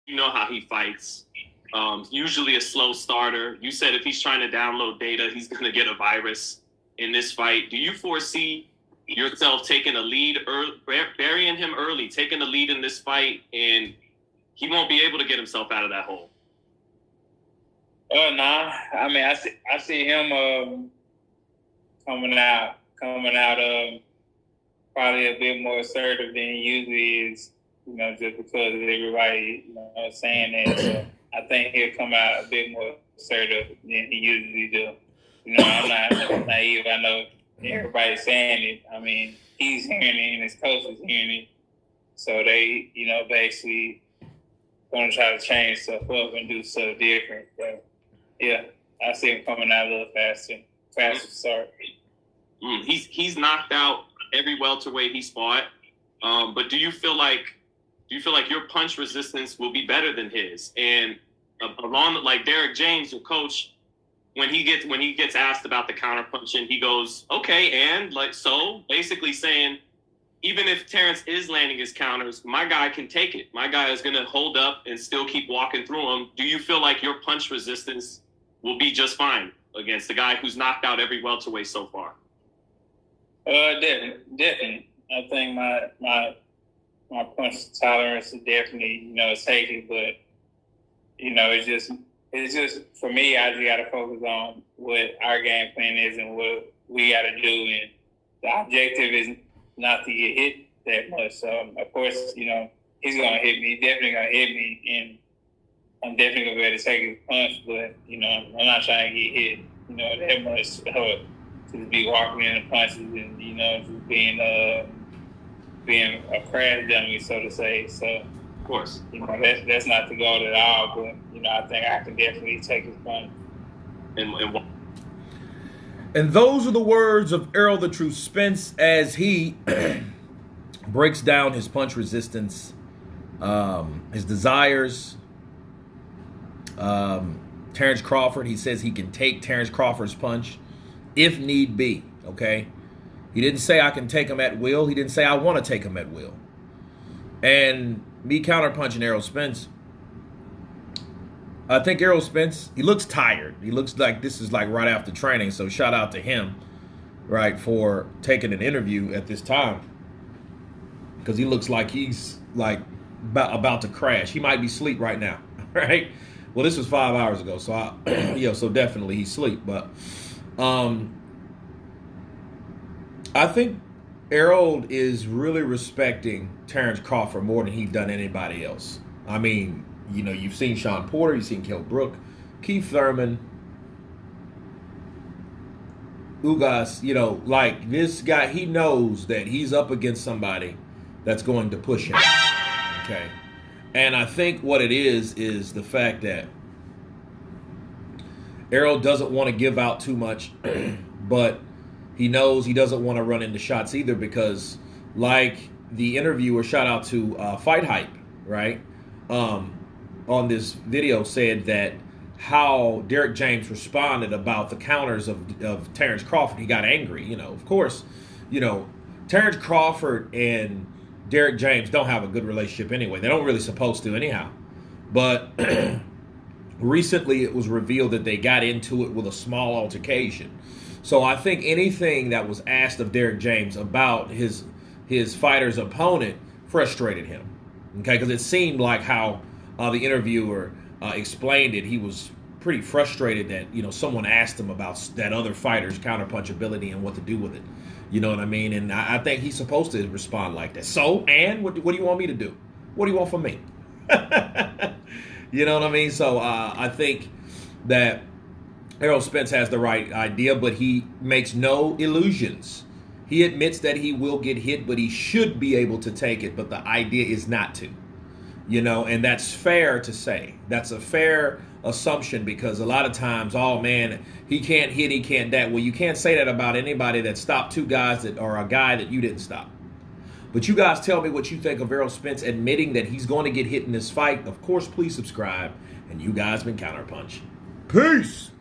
You know how he fights. Usually a slow starter. You said if he's trying to download data, he's going to get a virus in this fight. Do you foresee yourself taking a lead, burying him early, taking the lead in this fight, and he won't be able to get himself out of that hole? Nah. I mean, I see him coming out probably a bit more assertive than he usually is. Just because of everybody, saying that. So I think he'll come out a bit more assertive than he usually do. I'm not naive. I know everybody's saying it. I mean, he's hearing it and his coach is hearing it. So they, basically going to try to change stuff up and do stuff different. But yeah, I see him coming out a little faster start. He's knocked out every welterweight he's fought. But do you feel like your punch resistance will be better than his? And along like Derek James, your coach, when he gets asked about the counterpunching, he goes, okay, and like, so basically saying, even if Terrence is landing his counters, my guy can take it. My guy is going to hold up and still keep walking through them. Do you feel like your punch resistance will be just fine against the guy who's knocked out every welterweight so far? Definitely. I think my punch tolerance is definitely, taken, but it's just for me, I just gotta focus on what our game plan is and what we gotta do, and the objective is not to get hit that much. So of course, he's gonna hit me, definitely gonna hit me, and I'm definitely gonna be able to take his punch, but I'm not trying to get hit, that much. Just be walking in the punches and just being a crash dummy, so to say. So, of course, that's not the goal at all. But I think I can definitely take his punch. And those are the words of Errol the True Spence as he breaks down his punch resistance, his desires. Terrence Crawford, he says he can take Terrence Crawford's punch if need be, okay? He didn't say I can take him at will. He didn't say I want to take him at will. And me counterpunching Errol Spence, I think Errol Spence, he looks tired. He looks like this is like right after training, so shout out to him, right, for taking an interview at this time. Because he looks like he's like about to crash. He might be asleep right now, right? Well, this was 5 hours ago, so so definitely he's asleep, but I think Errol is really respecting Terrence Crawford more than he's done anybody else. I mean, you've seen Sean Porter, you've seen Kell Brook, Keith Thurman, Ugas, like this guy, he knows that he's up against somebody that's going to push him, okay? And I think what it is the fact that Errol doesn't want to give out too much, but he knows he doesn't want to run into shots either because, like the interviewer, shout out to Fight Hype, right, on this video said that how Derek James responded about the counters of Terrence Crawford, he got angry. Of course, Terrence Crawford and Derek James don't have a good relationship anyway. They don't really supposed to anyhow. But recently it was revealed that they got into it with a small altercation. So I think anything that was asked of Derek James about his fighter's opponent frustrated him. Okay, because it seemed like how the interviewer explained it. He was pretty frustrated that someone asked him about that other fighter's counterpunch ability and what to do with it. You know what I mean? And I think he's supposed to respond like that. So, and what do you want me to do? What do you want from me? You know what I mean? So I think that Errol Spence has the right idea, but he makes no illusions. He admits that he will get hit, but he should be able to take it. But the idea is not to, and that's fair to say. That's a fair assumption because a lot of times, oh man, he can't hit, he can't that. Well, you can't say that about anybody that stopped two guys or a guy that you didn't stop. But you guys tell me what you think of Errol Spence admitting that he's going to get hit in this fight. Of course, please subscribe. And you guys been Counterpunch. Peace.